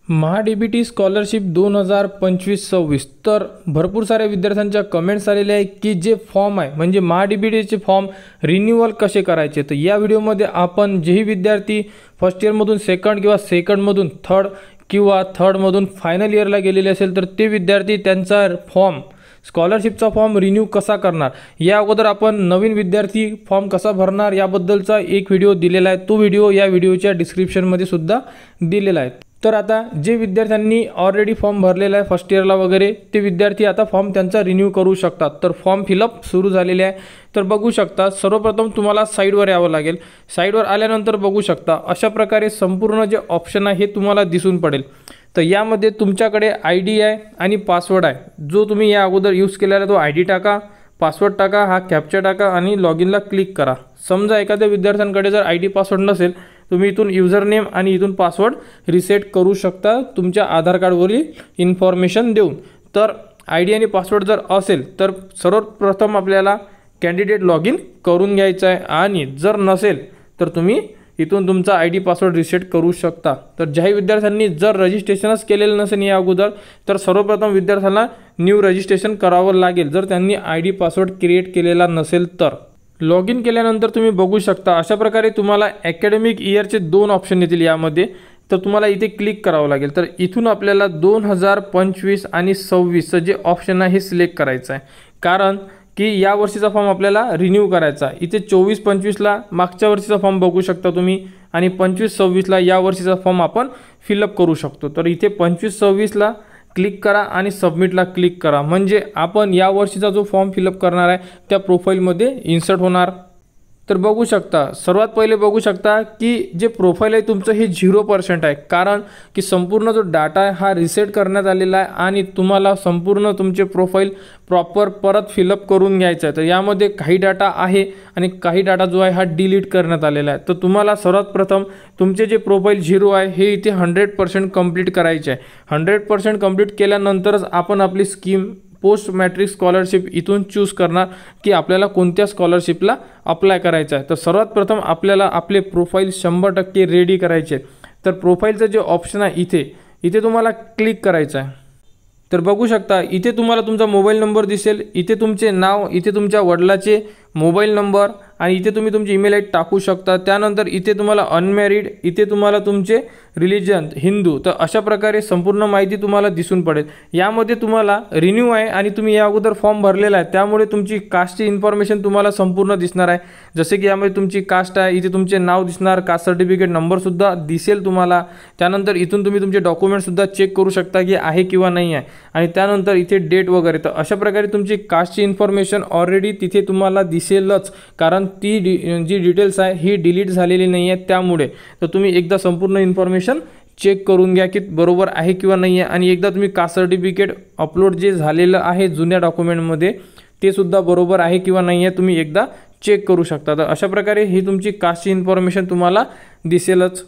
MahaDBT scholarship 2025-26 तर भरपूर साऱ्या विद्यार्थ्यांच्या कमेंट्स आलेले आहे की जे फॉर्म आहे म्हणजे महाडीबीटीचे फॉर्म रिन्यूअल कसे करायचे। तर या व्हिडिओमध्ये आपण जेही विद्यार्थी फर्स्ट इयरमधून सेकंड किंवा सेकंडमधून थर्ड किंवा थर्डमधून फायनल इयरला गेलेले असेल तर ते विद्यार्थी त्यांचा फॉर्म स्कॉलरशिपचा फॉर्म रिन्यू कसा करणार, या अगोदर आपण नवीन विद्यार्थी फॉर्म कसा भरणार याबद्दलचा एक व्हिडिओ दिलेला आहे। तो व्हिडिओ या व्हिडिओच्या डिस्क्रिप्शनमध्ये सुद्धा दिलेला आहे। तर आता जे विद्यार्थ्यांनी ऑलरेडी फॉर्म भरलेला आहे फर्स्ट इयरला वगैरे ते विद्यार्थी आता फॉर्म त्यांचा रिन्यू करू शकतात। तर फॉर्म फिलअप सुरू झालेले आहे। तर बघू शकता सर्वप्रथम तुम्हाला साईडवर यावं लागेल। साईडवर आल्यानंतर बघू शकता अशा प्रकारे संपूर्ण जे ऑप्शन आहे हे तुम्हाला दिसून पडेल। तर यामध्ये तुमच्याकडे ID आहे आणि पासवर्ड आहे, जो तुम्ही या अगोदर यूज केलेला तो ID टाका, पासवर्ड टाका, हा कॅप्चा टाका आणि लॉग इनला क्लिक करा। समजा एखाद्या विद्यार्थ्यांकडे जर ID पासवर्ड नसेल तुम्ही इथून यूजर नेम आणि इथून पासवर्ड रिसेट करू शकता तुमच्या आधार कार्डवरील इन्फॉर्मेशन देऊन। तर ID आणि पासवर्ड जर असेल तर सर्वप्रथम आपल्याला कॅन्डिडेट लॉग इन करून घ्यायचा आहे आणि जर नसेल तर तुम्ही इथून तुमचा ID पासवर्ड रिसेट करू शकता। तर ज्याही विद्यार्थ्यांनी जर रजिस्ट्रेशनच केलेलं नसेल या अगोदर तर सर्वप्रथम विद्यार्थ्यांना न्यू रजिस्ट्रेशन करावं लागेल जर त्यांनी ID पासवर्ड क्रिएट केलेला नसेल तर। लॉग इन केल्यानंतर तुम्ही बघू शकता अशा प्रकारे तुम्हाला अकॅडमिक इयरचे दोन ऑप्शन येतील यामध्ये। तर तुम्हाला इथे क्लिक करावं लागेल। तर इथून आपल्याला 2025 आणि 26 जे ऑप्शन आहे हे सिलेक्ट करायचं आहे, कारण की या वर्षीचा फॉर्म आपल्याला रिन्यू करायचा आहे। इथे 24-25ला मागच्या वर्षीचा फॉर्म बघू शकता तुम्ही आणि 25-26ला या वर्षीचा फॉर्म आपण फिलअप करू शकतो। तर इथे 25-26ला क्लिक करा आणि सबमिटला क्लिक करा, म्हणजे आपण या वर्षीचा जो फॉर्म फिलअप करणार आहे त्या प्रोफाईलमध्ये इन्सर्ट होणार। तर बघू शकता सर्वात पहिले बघू शकता की जे प्रोफाईल आहे तुमचं हे 0% आहे, कारण की संपूर्ण जो डाटा आहे हा रिसेट करण्यात आलेला आहे आणि तुम्हाला संपूर्ण तुमचे प्रोफाईल प्रॉपर परत फिलअप करून घ्यायचं आहे। तर यामध्ये काही डाटा आहे आणि काही डाटा जो आहे हा डिलीट करण्यात आलेला आहे। तर तुम्हाला सर्वात प्रथम तुमचे जे प्रोफाईल 0 आहे हे इथे 100% कंप्लीट करायचे आहे। 100% कंप्लीट केल्यानंतरच आपण आपली स्कीम पोस्ट मॅट्रिक स्कॉलरशिप इथून चूज करणार की आपल्याला कोणत्या स्कॉलरशिपला अप्लाय करायचं आहे। तर सर्वात प्रथम आपल्याला आपले प्रोफाईल 100% रेडी करायचे। तर प्रोफाईलचं जे ऑप्शन आहे इथे तुम्हाला क्लिक करायचं आहे। तर बघू शकता इथे तुम्हाला तुमचा मोबाईल नंबर दिसेल, इथे तुमचे नाव, इथे तुमच्या वडिलाचे मोबाईल नंबर आणि इथे तुम्ही तुमची ईमेल आयडी टाकू शकता। त्यानंतर इथे तुम्हाला अनमॅरिड, इथे तुम्हाला तुमचे रिलिजन हिंदू, तर अशा प्रकारे संपूर्ण माहिती तुम्हाला दिसून पडेल। यामध्ये तुम्हाला रिन्यू आहे आणि तुम्ही या अगोदर फॉर्म भरलेला आहे त्यामुळे तुमची कास्टची इन्फॉर्मेशन तुम्हाला संपूर्ण दिसणार आहे। जसे की यामध्ये तुमची कास्ट आहे, इथे तुमचे नाव दिसणार, कास्ट सर्टिफिकेट नंबरसुद्धा दिसेल तुम्हाला। त्यानंतर इथून तुम्ही तुमचे डॉक्युमेंटसुद्धा चेक करू शकता की आहे किंवा नाही आहे आणि त्यानंतर इथे डेट वगैरे। तर अशा प्रकारे तुमची कास्टची इन्फॉर्मेशन ऑलरेडी तिथे तुम्हाला दिसेलच, कारण ती जी डिटेल्स आहे ही डिलीट झालेली नाही आहे त्यामुळे। तर तुम्ही एकदा संपूर्ण इन्फॉर्मेशन चेक करून घ्या की बरोबर आहे किंवा नाही आहे आणि एकदा तुम्ही कास्ट सर्टिफिकेट अपलोड जे झालेलं आहे जुन्या डॉक्युमेंटमध्ये ते सुद्धा बरोबर आहे किंवा नाही आहे तुम्ही एकदा चेक करू शकता। तर अशा प्रकारे ही तुमची कास्टची इन्फॉर्मेशन तुम्हाला दिसेलच।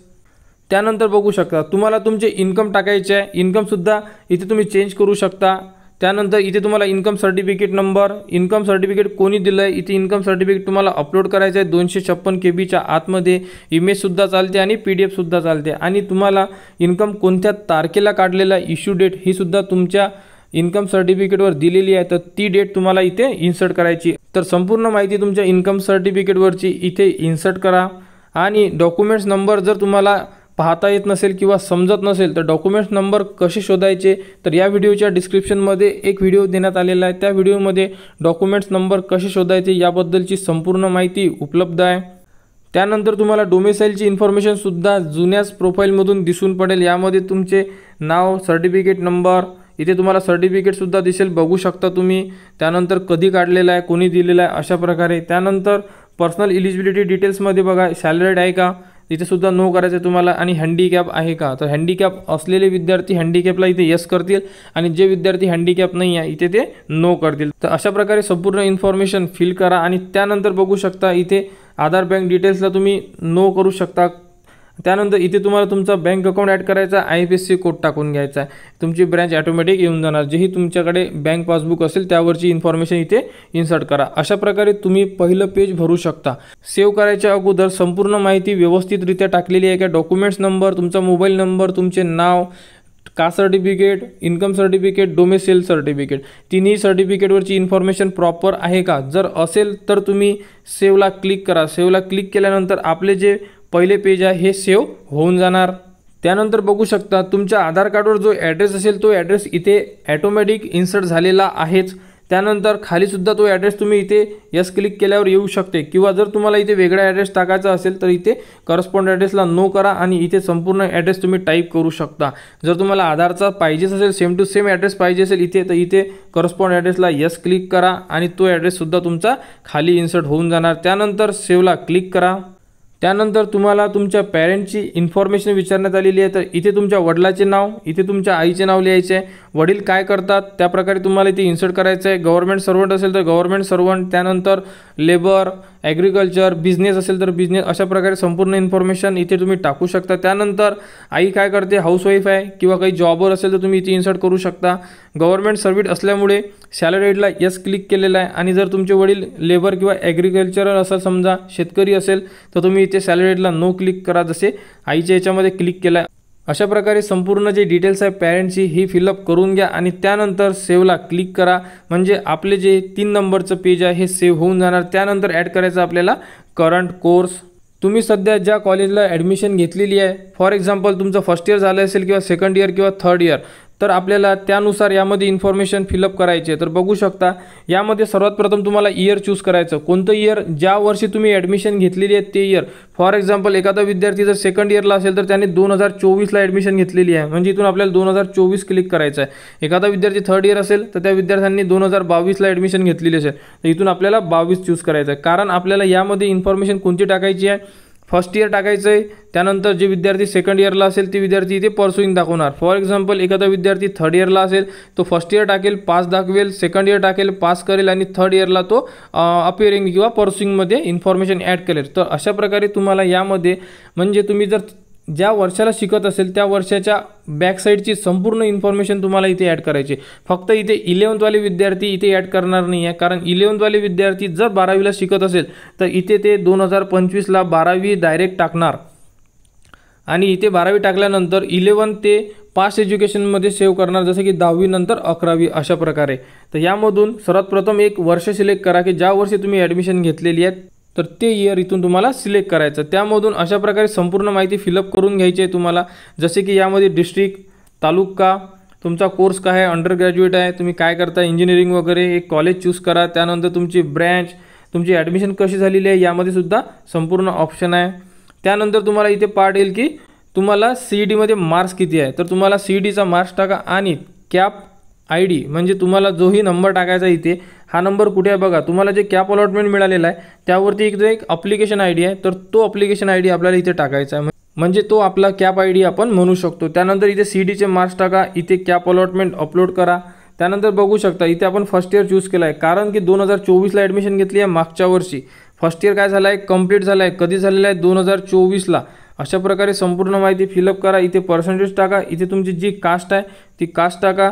त्यानंतर बघू शकता तुम्हाला तुमचे इन्कम टाकायचे आहे, इन्कमसुद्धा इथे तुम्ही चेंज करू शकता। त्यानंतर इथे तुम्हाला income certificate number, income certificate कोणी दिलं आहे, इथे इन्कम सर्टिफिकेट तुम्हाला अपलोड करायचं आहे 256 KB आतमध्ये। इमेजसुद्धा चालते आणि PDF सुद्धा चालते आणि तुम्हाला इन्कम कोणत्या तारखेला काढलेला इश्यू डेट ही सुद्धा तुमच्या इन्कम सर्टिफिकेटवर दिलेली आहे, तर ती डेट तुम्हाला इथे इन्सर्ट करायची। तर संपूर्ण माहिती तुमच्या इन्कम सर्टिफिकेटवरची इथे इन्सर्ट करा आणि डॉक्युमेंट्स नंबर जर तुम्हाला पाहता येत नसेल किंवा समजत नसेल तर डॉक्युमेंट्स नंबर कसे शोधायचे तर या व्हिडिओच्या डिस्क्रिप्शनमध्ये एक व्हिडिओ देण्यात आलेला आहे। त्या व्हिडिओमध्ये डॉक्युमेंट्स नंबर कसे शोधायचे याबद्दलची संपूर्ण माहिती उपलब्ध आहे। त्यानंतर तुम्हाला डोमेसाईलची इन्फॉर्मेशनसुद्धा जुन्याच प्रोफाईलमधून दिसून पडेल। यामध्ये तुमचे नाव, सर्टिफिकेट नंबर, इथे तुम्हाला सर्टिफिकेटसुद्धा दिसेल बघू शकता तुम्ही। त्यानंतर कधी काढलेला आहे, कोणी दिलेला आहे अशा प्रकारे। त्यानंतर पर्सनल इलिजिबिलिटी डिटेल्समध्ये बघा सॅलरीड आहे का, इथे सुद्धा नो करायचं आहे तुम्हाला आणि हँडिकॅप आहे का। तर हँडिकॅप असलेले विद्यार्थी हँडिकॅपला इथे यस करतील आणि जे विद्यार्थी हँडिकॅप नाही आहे इथे ते नो करतील। तर अशा प्रकारे संपूर्ण इन्फॉर्मेशन फिल करा आणि त्यानंतर बघू शकता इथे आधार बँक डिटेल्सला तुम्ही नो करू शकता। त्यानंतर इथे तुम्हाला तुमचा बँक अकाउंट ॲड करायचा, IFSC कोड टाकून घ्यायचा आहे, तुमची ब्रँच ऑटोमॅटिक येऊन जाणार। जेही तुमच्याकडे बँक पासबुक असेल त्यावरची इन्फॉर्मेशन इथे इन्सर्ट करा। अशा प्रकारे तुम्ही पहिलं पेज भरू शकता। सेव्ह करायच्या अगोदर संपूर्ण माहिती व्यवस्थितरित्या टाकलेली आहे का, डॉक्युमेंट्स नंबर, तुमचा मोबाईल नंबर, तुमचे नाव, caste certificate, income certificate, domicile certificate, तिन्ही सर्टिफिकेटवरची इन्फॉर्मेशन प्रॉपर आहे का? जर असेल तर तुम्ही सेव्हला क्लिक करा. सेव्हला क्लिक केल्यानंतर आपले जे पहिले पेज आहे हे सेव्ह होऊन जाणार. त्यानंतर बघू शकता तुमच्या आधार कार्डवर जो ॲड्रेस असेल तो ॲड्रेस इथे ॲटोमॅटिक इन्सर्ट झालेला आहेच. त्यानंतर खालीसुद्धा तो ॲड्रेस तुम्ही इथे यस क्लिक केल्यावर येऊ शकते, किंवा जर तुम्हाला इथे वेगळा ॲड्रेस टाकायचा असेल तर इथे करस्पॉन्ड ॲड्रेसला नो करा आणि इथे संपूर्ण ॲड्रेस तुम्ही टाईप करू शकता. जर तुम्हाला आधारचा पाहिजेच असेल, सेम टू सेम ॲड्रेस पाहिजे असेल इथे, तर इथे करस्पॉन्ड ॲड्रेसला यस क्लिक करा आणि तो ॲड्रेससुद्धा तुमचा खाली इन्सर्ट होऊन जाणार. त्यानंतर सेव्हला क्लिक करा. त्यानंतर तुम्हाला तुमच्या पॅरेंटची इन्फॉर्मेशन विचारण्यात आलेली आहे. तर इथे तुमच्या वडिलाचे नाव, इथे तुमच्या आईचे नाव लिहायचे आहे. वडील काय करतात त्याप्रकारे तुम्हाला इथे इन्सर्ट करायचं आहे. गव्हर्नमेंट सर्वंट असेल तर गव्हर्नमेंट सर्वंट, त्यानंतर लेबर, ॲग्रिकल्चर, बिझनेस असेल तर बिझनेस, अशा प्रकारे संपूर्ण इन्फॉर्मेशन इथे तुम्ही टाकू शकता. त्यानंतर आई काय करते, हाऊसवाईफ आहे किंवा काही जॉबर असेल तर तुम्ही इथे इन्सर्ट करू शकता. गव्हर्नमेंट सर्व्हिस असल्यामुळे सॅलरीडला यस क्लिक केलेला आहे. आणि जर तुमचे वडील लेबर किंवा ॲग्रिकल्चरल असेल, समजा शेतकरी असेल, तर तुम्ही इथे सॅलरीडला नो क्लिक करा, जसे आईच्या याच्यामध्ये क्लिक केला आहे. अशा प्रकारे संपूर्ण जे डिटेल्स आहे पॅरेंटची ही फिलअप करून घ्या आणि त्यानंतर सेव्हला क्लिक करा. म्हणजे आपले जे 3 नंबरचं पेज आहे हे सेव्ह होऊन जाणार. त्यानंतर ॲड करायचं आपल्याला करंट कोर्स. तुम्ही सध्या ज्या कॉलेजला ॲडमिशन घेतलेली आहे, फॉर एक्झाम्पल तुमचं फर्स्ट इयर झालं असेल किंवा सेकंड इयर किंवा थर्ड इयर, तर आपल्याला त्यानुसार यामध्ये इन्फॉर्मेशन फिलअप करायची आहे. तर बघू शकता यामध्ये सर्वात प्रथम तुम्हाला इयर चूज करायचं. कोणतं इयर, ज्या वर्षी तुम्ही ॲडमिशन घेतलेली आहे ते इयर. फॉर एक्झाम्पल एखादा विद्यार्थी जर सेकंड इयरला असेल तर त्याने 2024ला ॲडमिशन घेतलेली आहे, म्हणजे इथून आपल्याला 2024 क्लिक करायचं आहे. एखादा विद्यार्थी थर्ड इयर असेल तर त्या विद्यार्थ्यांनी 2022ला ॲडमिशन घेतलेली असेल, तर इथून आपल्याला 22 चूज करायचं आहे. कारण आपल्याला यामध्ये इन्फॉर्मेशन कोणती टाकायची आहे, फर्स्ट इयर टाकायचं आहे. त्यानंतर जे विद्यार्थी सेकंड इयरला असेल ते विद्यार्थी इथे परसुईंग दाखवणार. फॉर एक्झाम्पल एखादा विद्यार्थी थर्ड इयरला असेल तो फर्स्ट इयर टाकेल, पास दाखवेल, सेकंड इयर टाकेल, पास करेल, आणि थर्ड इयरला तो अपिअरिंग किंवा परसुईंगमध्ये इन्फॉर्मेशन ॲड करेल. तर अशा प्रकारे तुम्हाला यामध्ये, म्हणजे तुम्ही जर ज्या वर्षाला शिकत असेल त्या वर्षाच्या बॅकसाईडची संपूर्ण इन्फॉर्मेशन तुम्हाला इथे ॲड करायची. फक्त इथे 11th विद्यार्थी इथे ॲड करणार नाही आहे, कारण 11th विद्यार्थी जर 12वीला शिकत असेल तर इथे ते 2025ला 12वी डायरेक्ट टाकणार आणि इथे 12वी टाकल्यानंतर 11 ते पास्ट एज्युकेशनमध्ये सेव्ह करणार, जसं की 10वी नंतर 11वी अशा प्रकारे. तर यामधून सर्वात प्रथम एक वर्ष सिलेक्ट करा की ज्या वर्षी तुम्ही ॲडमिशन घेतलेली आहे, तर ते इयर इथून तुम्हाला सिलेक्ट करायचं. त्यामधून अशा प्रकारे संपूर्ण माहिती फिलअप करून घ्यायची आहे तुम्हाला, जसे की यामध्ये डिस्ट्रिक्ट, तालुका, तुमचा कोर्स काय आहे, अंडर ग्रॅज्युएट आहे, तुम्ही काय करता, इंजिनिअरिंग वगैरे, एक कॉलेज चूज करा. त्यानंतर तुमची ब्रँच, तुमची ॲडमिशन कशी झालेली आहे यामध्ये सुद्धा संपूर्ण ऑप्शन आहे. त्यानंतर तुम्हाला इथे पार्ट येईल की तुम्हाला CETमध्ये मार्क्स किती आहे, तर तुम्हाला CETचा मार्क्स टाका आणि कॅप ID, म्हणजे तुम्हाला जोही नंबर टाकायचा इथे, हा नंबर कुठे आहे बघा, तुम्हाला जे कॅप अलॉटमेंट मिळालेला आहे त्यावरती एक ॲप्लिकेशन ID आहे, तर तो ॲप्लिकेशन ID आपल्याला इथे टाकायचा आहे, म्हणजे तो आपला कॅप ID आपण म्हणू शकतो. त्यानंतर इथे CETचे मार्क्स टाका, इथे कॅप अलॉटमेंट अपलोड करा. त्यानंतर बघू शकता इथे आपण फर्स्ट इयर चूज केला आहे, कारण की 2024ला ॲडमिशन घेतली आहे, मागच्या वर्षी फर्स्ट इयर काय झालं आहे, कंप्लीट झालं आहे. कधी झालेलं आहे, 2024ला. अशा प्रकारे संपूर्ण माहिती फिलअप करा. इथे पर्सेंटेज टाका, इथे तुमची जी कास्ट आहे ती कास्ट टाका.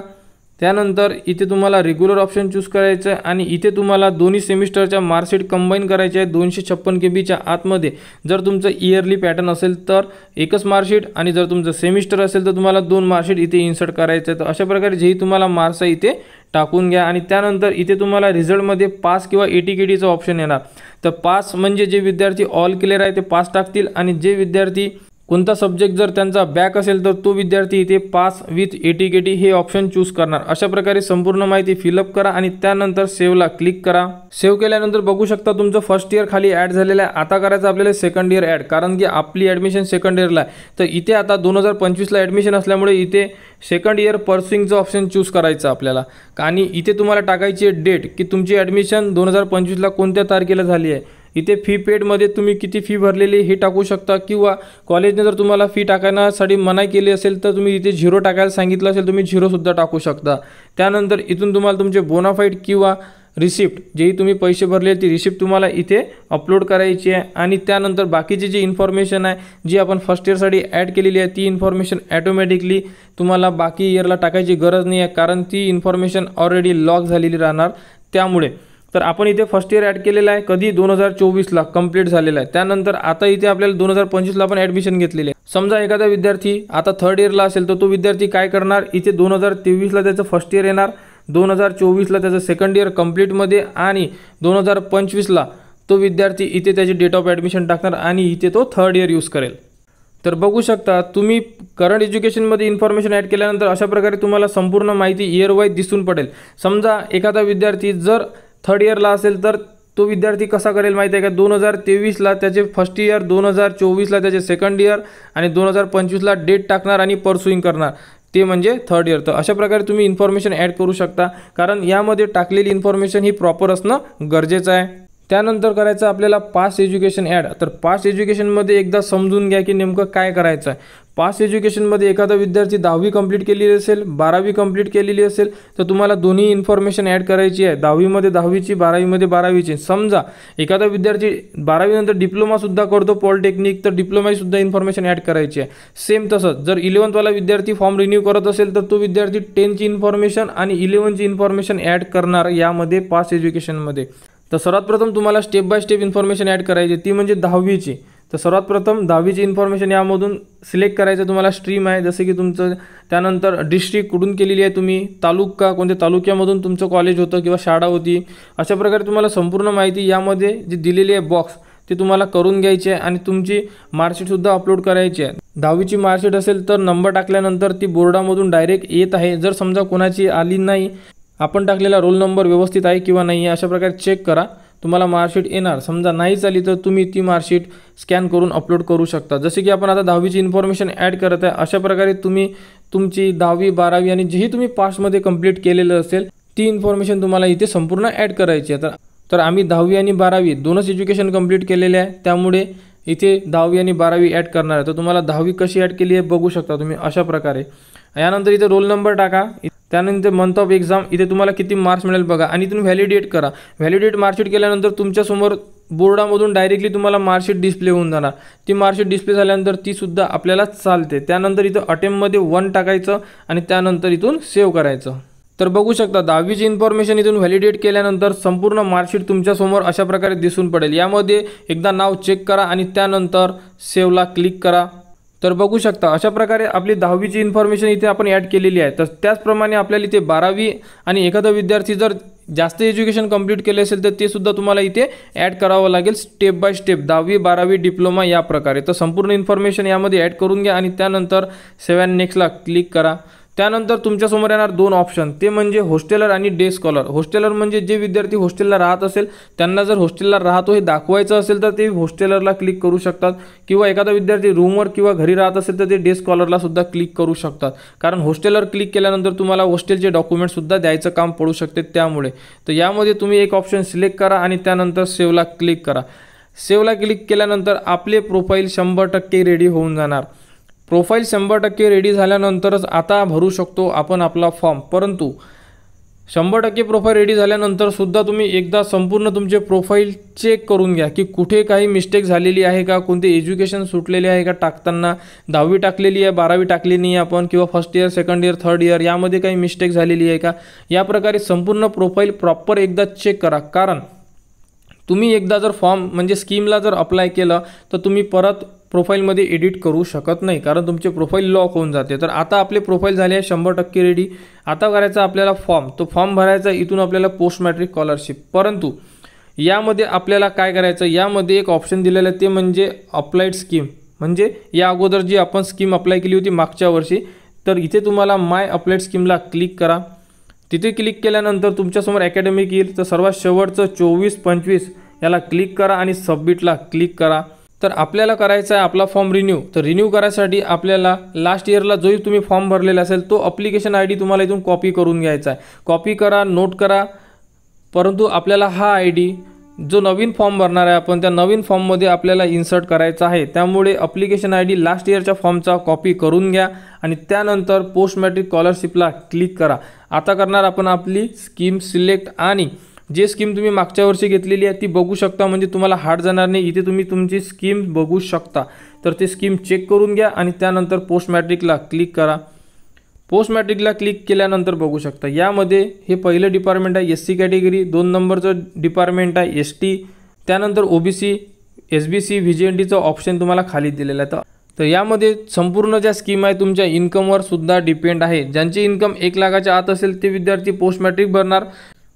त्यानंतर इथे तुम्हाला रेग्युलर ऑप्शन चूज करायचं आहे आणि इथे तुम्हाला दोन्ही सेमिस्टरच्या मार्कशीट कंबाईन करायचे आहे 256 KB आतमध्ये. जर तुमचं इयरली पॅटर्न असेल तर एकच मार्कशीट, आणि जर तुमचं सेमिस्टर असेल तर तुम्हाला 2 मार्कशीट इथे इन्सर्ट करायचं आहे. तर अशा प्रकारे जेही तुम्हाला मार्क्स आहे इथे टाकून घ्या. आणि त्यानंतर इथे तुम्हाला रिझल्टमध्ये पास किंवा 80 KDचं ऑप्शन येणार. तर पास म्हणजे जे विद्यार्थी ऑल क्लिअर आहे ते पास टाकतील, आणि जे विद्यार्थी कोणता सब्जेक्ट जर त्यांचा बॅक असेल तर तो विद्यार्थी इथे पास विथ 80 KD हे ऑप्शन चूज करणार. अशा प्रकारे संपूर्ण माहिती फिलअप करा आणि त्यानंतर सेव्हला क्लिक करा. सेव्ह केल्यानंतर बघू शकता तुमचं फर्स्ट इयर खाली ॲड झालेलं आहे. आता करायचं आपल्याला सेकंड इयर ॲड, कारण की आपली ॲडमिशन सेकंड इयरला आहे. तर इथे आता 2025ला ॲडमिशन असल्यामुळे इथे सेकंड इयर पर्सिंगचं ऑप्शन चूज करायचं आपल्याला, आणि इथे तुम्हाला टाकायची आहे डेट की तुमची ॲडमिशन 2025ला कोणत्या तारखेला झाली आहे. इथे फी पेडमध्ये तुम्ही किती फी भरलेली हे टाकू शकता, किंवा कॉलेजने जर तुम्हाला फी टाकण्यासाठी मनाई केली असेल तर तुम्ही इथे 0 टाकायला सांगितलं असेल तुम्ही 0सुद्धा टाकू शकता. त्यानंतर इथून तुम्हाला तुमचे बोनाफाईड किंवा रिसिप्ट, जेही तुम्ही पैसे भरले ती रिसिप्ट तुम्हाला इथे अपलोड करायची आहे. आणि त्यानंतर बाकीची जी इन्फॉर्मेशन आहे जी आपण फर्स्ट इयरसाठी ॲड केलेली आहे ती इन्फॉर्मेशन ॲटोमॅटिकली तुम्हाला बाकी इयरला टाकायची गरज नाही आहे, कारण ती इन्फॉर्मेशन ऑलरेडी लॉक झालेली राहणार त्यामुळे. तर आपण इथे फर्स्ट इयर ॲड केलेलं आहे कधी 2024ला कंप्लीट झालेला आहे. त्यानंतर आता इथे आपल्याला 2025ला आपण ॲडमिशन घेतलेली आहे. समजा एखादा विद्यार्थी आता थर्ड इयरला असेल तर तो विद्यार्थी काय करणार, इथे 2023ला त्याचं फर्स्ट इयर येणार, 2024ला त्याचं सेकंड इयर कंप्लीटमध्ये आणि 2025ला तो विद्यार्थी इथे त्याची डेट ऑफ ॲडमिशन टाकणार आणि इथे तो थर्ड इयर यूज करेल. तर बघू शकता तुम्ही करंट एज्युकेशनमध्ये इन्फॉर्मेशन ॲड केल्यानंतर अशा प्रकारे तुम्हाला संपूर्ण माहिती इयर वाईज दिसून पडेल. समजा एखादा विद्यार्थी जर थर्ड इयरला असेल तर तो विद्यार्थी कसा करेल माहिती आहे का, 2023ला त्याचे फर्स्ट इयर, 2024ला त्याचे सेकंड इयर आणि 2025ला डेट टाकणार आणि परसुईंग करणार, ते म्हणजे थर्ड इयर. तर अशा प्रकारे तुम्ही इन्फॉर्मेशन ॲड करू शकता, कारण यामध्ये टाकलेली इन्फॉर्मेशन ही प्रॉपर असणं गरजेचं आहे. त्यानंतर करायचं आपल्याला पास्ट एज्युकेशन ॲड. तर पास्ट एज्युकेशनमध्ये एकदा समजून घ्या की नेमकं काय करायचं आहे. पास्ट एज्युकेशनमध्ये एखादा विद्यार्थी 10वी कंप्लीट केलेली असेल, 12वी कंप्लीट केलेली असेल तर तुम्हाला दोन्ही इन्फॉर्मेशन ॲड करायची आहे. 10वीमध्ये 10वीची, 12वीमध्ये 12वीची. समजा एखादा विद्यार्थी 12वीनंतर डिप्लोमासुद्धा करतो पॉलिटेक्निक, तर डिप्लोमाचीसुद्धा इन्फॉर्मेशन ॲड करायची आहे. सेम तसंच जर 11thवाला विद्यार्थी फॉर्म रिन्यू करत असेल तर तो विद्यार्थी 10ची इन्फॉर्मेशन आणि 11ची इन्फॉर्मेशन ॲड करणार यामध्ये पास्ट एज्युकेशनमध्ये. तर सर्वात प्रथम तुम्हाला step by step information add करायची, ती म्हणजे 10वीची. तर सर्वात प्रथम 10वीची इन्फॉर्मेशन यामधून सिलेक्ट करायचं. तुम्हाला स्ट्रीम आहे जसं की तुमचं, त्यानंतर डिस्ट्रिक्ट कुठून केलेली आहे तुम्ही, तालुका कोणत्या तालुक्यामधून तुमचं कॉलेज होतं किंवा शाळा होती. अशा प्रकारे तुम्हाला संपूर्ण माहिती यामध्ये जी दिलेली आहे बॉक्स ते तुम्हाला करून घ्यायची आहे आणि तुमची मार्कशीटसुद्धा अपलोड करायची आहे. 10वीची मार्कशीट असेल तर नंबर टाकल्यानंतर ती बोर्डामधून डायरेक्ट येत आहे. जर समजा कोणाची आली नाही, आपण टाकलेला रोल नंबर व्यवस्थित आहे किंवा नाही अशा प्रकारे चेक करा, तुम्हाला मार्कशीट येणार. समजा नाहीच आली तर तुम्ही ती मार्कशीट स्कॅन करून अपलोड करू शकता. जसे की आपण आता 10वीची इन्फॉर्मेशन ॲड करत आहे, अशा प्रकारे तुम्ही तुमची 10वी, 12वी आणि जेही तुम्ही पास्टमध्ये कंप्लीट केलेलं असेल ती इन्फॉर्मेशन तुम्हाला इथे संपूर्ण ॲड करायची आहे. तर आम्ही 10वी आणि 12वी दोनच एज्युकेशन कंप्लीट केलेले आहे, त्यामुळे इथे 10वी आणि 12वी ॲड करणार आहे. तर तुम्हाला 10वी कशी ॲड केली आहे बघू शकता तुम्ही अशा प्रकारे. यानंतर इथे रोल नंबर टाका, त्यानंतर मंथ ऑफ एक्झाम, इथे तुम्हाला किती मार्क्स मिळेल बघा आणि इथून व्हॅलिडेट करा. व्हॅलिडेट मार्कशीट केल्यानंतर तुमच्यासमोर बोर्डामधून डायरेक्टली तुम्हाला मार्कशीट डिस्प्ले होऊन जाणार. ती मार्कशीट डिस्प्ले झाल्यानंतर तीसुद्धा आपल्याला चालते. त्यानंतर इथं अटेम्पमध्ये 1 टाकायचं आणि त्यानंतर इथून सेव्ह करायचं. तर बघू शकता 10वीची इन्फॉर्मेशन इथून व्हॅलिडेट केल्यानंतर संपूर्ण मार्कशीट तुमच्यासमोर अशा प्रकारे दिसून पडेल. यामध्ये एकदा नाव चेक करा आणि त्यानंतर सेव्हला क्लिक करा. तर बघू शकता अशा प्रकारे आपली 10वीची इन्फॉर्मेशन इथे आपण ॲड केलेली आहे. तर त्याचप्रमाणे आपल्याला इथे 12वी आणि एखादा विद्यार्थी जर जास्त एज्युकेशन कंप्लीट केले असेल तर ते सुद्धा तुम्हाला इथे ॲड करावं लागेल स्टेप बाय स्टेप, 10वी, 12वी, डिप्लोमा या प्रकारे. तर संपूर्ण इन्फॉर्मेशन यामध्ये ॲड करून घ्या आणि त्यानंतर सेव्ह अँड नेक्स्टला क्लिक करा. त्यानंतर तुमच्यासमोर येणार 2 ऑप्शन, ते म्हणजे हॉस्टेलर आणि डे स्कॉलर. हॉस्टेलर म्हणजे जे विद्यार्थी हॉस्टेलला राहत असेल त्यांना जर हॉस्टेलला राहतो हे दाखवायचं असेल तर ते हॉस्टेलरला क्लिक करू शकतात, किंवा एखादा विद्यार्थी रूमवर किंवा घरी राहत असेल तर ते डे स्कॉलरला सुद्धा क्लिक करू शकतात. कारण हॉस्टेलर क्लिक केल्यानंतर तुम्हाला हॉस्टेलचे डॉक्युमेंटसुद्धा द्यायचं काम पडू शकते त्यामुळे. तर यामध्ये तुम्ही एक ऑप्शन सिलेक्ट करा आणि त्यानंतर सेव्हला क्लिक करा. सेव्हला क्लिक केल्यानंतर आपले प्रोफाईल 100% रेडी होऊन जाणार. प्रोफाईल 100% रेडी झाल्यानंतरच आता भरू शकतो आपण आपला फॉर्म. परंतु 100% प्रोफाईल रेडी झाल्यानंतर सुद्धा तुम्ही एकदा संपूर्ण तुमचे प्रोफाईल चेक करून घ्या की कुठे काही मिस्टेक झालेली आहे का, कोणते एज्युकेशन सुटलेले आहे का टाकताना. 10वी टाकलेली आहे, 12वी टाकली नाही आपण, किंवा first year, second year, third year यामध्ये काही मिस्टेक झालेली आहे का, या प्रकारे संपूर्ण प्रोफाईल प्रॉपर एकदा चेक करा. कारण तुम्ही एकदा जर फॉर्म म्हणजे स्कीमला जर अप्लाय केलं तर तुम्ही परत प्रोफाईलमध्ये एडिट करू शकत नाही, कारण तुमचे प्रोफाईल लॉक होऊन जाते. तर आता आपले प्रोफाईल झाले आहे 100% रेडी. आता करायचा आपल्याला फॉर्म, तो फॉर्म भरायचा. इथून आपल्याला पोस्ट मॅट्रिक स्कॉलरशिप. परंतु यामध्ये आपल्याला काय करायचं, यामध्ये एक ऑप्शन दिलेलं आहे ते म्हणजे अप्लाइड स्कीम. म्हणजे या अगोदर जी आपण स्कीम अप्लाय केली होती मागच्या वर्षी, तर इथे तुम्हाला माय अप्लाइड स्कीमला क्लिक करा. तिथे क्लिक केल्यानंतर तुमच्यासमोर अकॅडमिक येईल. तर सर्वात शेवटचं 24-25 याला क्लिक करा आणि सबमिटला क्लिक करा. तर आपल्याला करायचा आहे आपला फॉर्म रिन्यू. तर रिन्यू करायसाठी आपल्याला लास्ट इयरला जोही तुम्ही फॉर्म भरलेला असेल तो अप्लिकेशन ID तुम्हाला इथून कॉपी करून घ्यायचा आहे. कॉपी करा, नोट करा. परंतु आपल्याला हा ID जो नवीन फॉर्म भरणार आहे आपण, त्या नवीन फॉर्ममध्ये आपल्याला इन्सर्ट करायचा आहे. त्यामुळे अप्लिकेशन ID लास्ट इयरच्या फॉर्मचा कॉपी करून घ्या आणि त्यानंतर पोस्ट मॅट्रिक स्कॉलरशिपला क्लिक करा. आता करणार आपण आपली स्कीम सिलेक्ट आणि जे स्कीम तुम्ही मागच्या वर्षी घेतलेली आहे ती बघू शकता, म्हणजे तुम्हाला हार्ड जाणार नाही. इथे तुम्ही तुमची स्कीम बघू शकता. तर ते स्कीम चेक करून घ्या आणि त्यानंतर पोस्ट मॅट्रिकला क्लिक करा. पोस्ट मॅट्रिकला क्लिक केल्यानंतर बघू शकता यामध्ये हे पहिलं डिपार्टमेंट आहे SC कॅटेगरी, 2 नंबरचं डिपार्टमेंट आहे ST, त्यानंतर OBC, SBC, VGNDचं ऑप्शन तुम्हाला खाली दिलेलं आहे. तर यामध्ये संपूर्ण ज्या स्कीम आहे तुमच्या इन्कमवर सुद्धा डिपेंड आहे. ज्यांची इन्कम 1 लाखाच्या आत असेल ते विद्यार्थी पोस्ट मॅट्रिक भरणार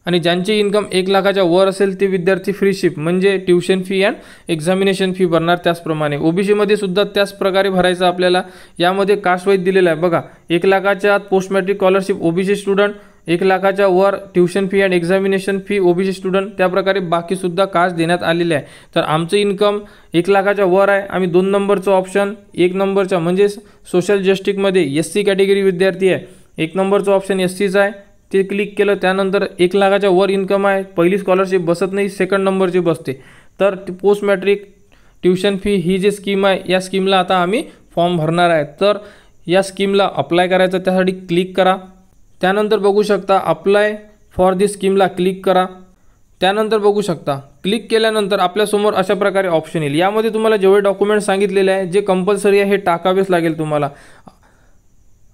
आणि ज्यांची इन्कम 1 लाखाच्या वर असेल ते विद्यार्थी फ्रीशिप म्हणजे tuition fee and examination fee भरणार. त्याचप्रमाणे OBC मध्ये सुद्धा त्याच प्रकारे भरायचं आपल्याला. यामध्ये कास्ट वाईज दिलेलं आहे बघा, 1 लाखाच्या आत post matric scholarship OBC student, 1 लाखाच्या वर tuition fee and examination fee OBC student, त्याप्रकारे बाकीसुद्धा कास्ट देण्यात आलेले आहे. तर आमचं इन्कम 1 लाखाच्या वर आहे, आम्ही 2 नंबरचं ऑप्शन 1 नंबरच्या म्हणजे सोशल जस्टिकमध्ये SC कॅटेगरी विद्यार्थी आहे, 1 नंबरचं ऑप्शन SCचं आहे, ते क्लिक केलं. त्यानंतर 1 लाखाच्या वर इन्कम आहे, पहिली स्कॉलरशिप बसत नाही, 2nd नंबरची बसते. तर पोस्ट मॅट्रिक ट्युशन फी ही जी स्कीम आहे या स्कीमला आता आम्ही फॉर्म भरणार आहे. तर या स्कीमला अप्लाय करायचं, त्यासाठी क्लिक करा. त्यानंतर बघू शकता अप्लाय फॉर दिस स्कीमला क्लिक करा. त्यानंतर बघू शकता क्लिक केल्यानंतर आपल्यासमोर अशा प्रकारे ऑप्शन येईल. यामध्ये तुम्हाला जेवढे डॉक्युमेंट सांगितलेले आहे जे कंपल्सरी आहे हे टाकावेच लागेल तुम्हाला.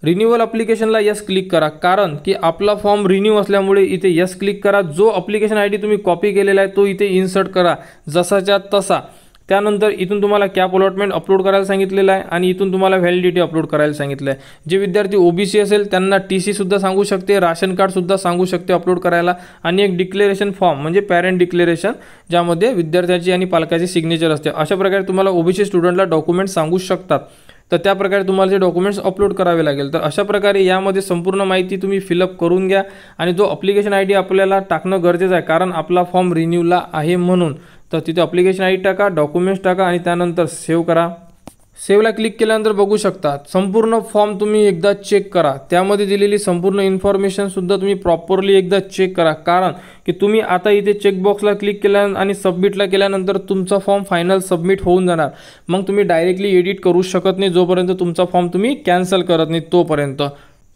रिन्यूअल ॲप्लिकेशनला यस क्लिक करा, कारण की आपला फॉर्म रिन्यू असल्यामुळे इथे यस क्लिक करा. जो ॲप्लिकेशन ID तुम्ही कॉपी केलेला आहे तो इथे इन्सर्ट करा जसाच्या तसा. त्यानंतर इथून तुम्हाला कॅप अलॉटमेंट अपलोड करायला सांगितलेलं आहे आणि इथून तुम्हाला व्हॅलिडिटी अपलोड करायला सांगितलं आहे. जे विद्यार्थी OBC असेल त्यांना TC सुद्धा सांगू शकते, राशन कार्ड सुद्धा सांगू शकते अपलोड करायला, आणि एक डिक्लेरेशन फॉर्म म्हणजे पॅरेंट डिक्लेरेशन ज्यामध्ये विद्यार्थ्याची आणि पालकाची सिग्नेचर असते. अशा प्रकारे तुम्हाला OBC स्टुडंटला डॉक्युमेंट सांगू शकतात. तर त्या प्रकारे तुम्हाला ते डॉक्युमेंट्स अपलोड करावे लागेल. तर अशा प्रकारे यामध्ये संपूर्ण माहिती तुम्ही फिलअप करून घ्या आणि जो ॲप्लिकेशन ID आपल्याला टाकणं गरजेचं आहे, कारण आपला फॉर्म रिन्यूला आहे म्हणून. तर तिथे ॲप्लिकेशन ID टाका, डॉक्युमेंट्स टाका आणि त्यानंतर सेव्ह करा. सेव्हला क्लिक केल्यानंतर बघू शकता संपूर्ण फॉर्म तुम्ही एकदा चेक करा. त्यामध्ये दिलेली संपूर्ण इन्फॉर्मेशनसुद्धा तुम्ही प्रॉपरली एकदा चेक करा, कारण की तुम्ही आता इथे चेकबॉक्सला क्लिक केल्या आणि सबमिटला केल्यानंतर तुमचा फॉर्म फायनल सबमिट होऊन जाणार. मग तुम्ही डायरेक्टली एडिट करू शकत नाही जोपर्यंत तुमचा फॉर्म तुम्ही कॅन्सल करत नाही तोपर्यंत.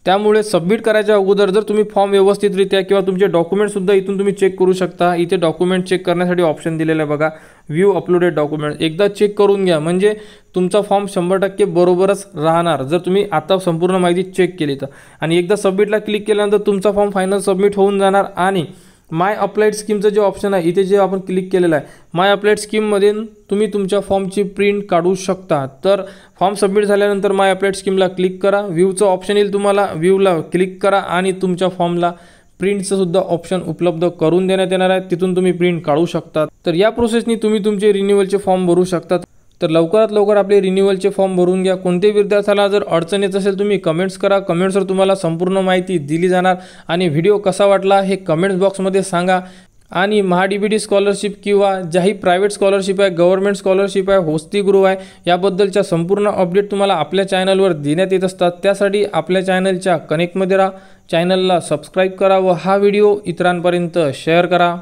त्यामुळे सबमिट करायच्या अगोदर जर तुम्ही फॉर्म व्यवस्थितरित्या किंवा तुमचे डॉक्युमेंटसुद्धा इथून तुम्ही चेक करू शकता. इथे डॉक्युमेंट चेक करण्यासाठी ऑप्शन दिलेलं आहे बघा, व्ह्यू अपलोडेड डॉक्युमेंट. एकदा चेक करून घ्या म्हणजे तुमचा फॉर्म 100% बरोबरच राहणार जर तुम्ही आता संपूर्ण माहिती चेक केली तर. आणि एकदा सबमिटला क्लिक केल्यानंतर तुमचा फॉर्म फायनल सबमिट होऊन जाणार. आणि माय अप्लाइड स्कीमचं जे ऑप्शन आहे इथे जे आपण क्लिक केलेलं आहे, माय अप्लाइड स्कीममध्ये तुम्ही तुमच्या फॉर्मची प्रिंट काढू शकता. तर फॉर्म सबमिट झाल्यानंतर माय अप्लाइड स्कीमला क्लिक करा, व्ह्यूचं ऑप्शन येईल तुम्हाला, व्ह्यूला क्लिक करा आणि तुमच्या फॉर्मला प्रिंटचं सुद्धा ऑप्शन उपलब्ध करून देण्यात येणार आहे, तिथून तुम्ही प्रिंट काढू शकता. तर या प्रोसेसनी तुम्ही तुमचे रिन्युअलचे फॉर्म भरू शकता. तर लवकरात लवकर आपले रिन्युअलचे फॉर्म भरून घ्या. कोणत्याही विद्यार्थ्याला जर अडचण येत असेल तुम्ही कमेंट्स करा, कमेंट्सवर तुम्हाला संपूर्ण माहिती दिली जाणार. आणि व्हिडिओ कसा वाटला हे कमेंट्स बॉक्समध्ये सांगा. आणि MHA-DBT स्कॉलरशिप किंवा ज्याही प्रायव्हेट स्कॉलरशिप आहे, गव्हर्नमेंट स्कॉलरशिप आहे, वसतिगृह आहे, याबद्दलच्या संपूर्ण अपडेट तुम्हाला आपल्या चॅनलवर देण्यात येत असतात. त्यासाठी आपल्या चॅनलच्या कनेक्टमध्ये राहा, चॅनलला सबस्क्राईब करा व हा व्हिडिओ इतरांपर्यंत शेअर करा.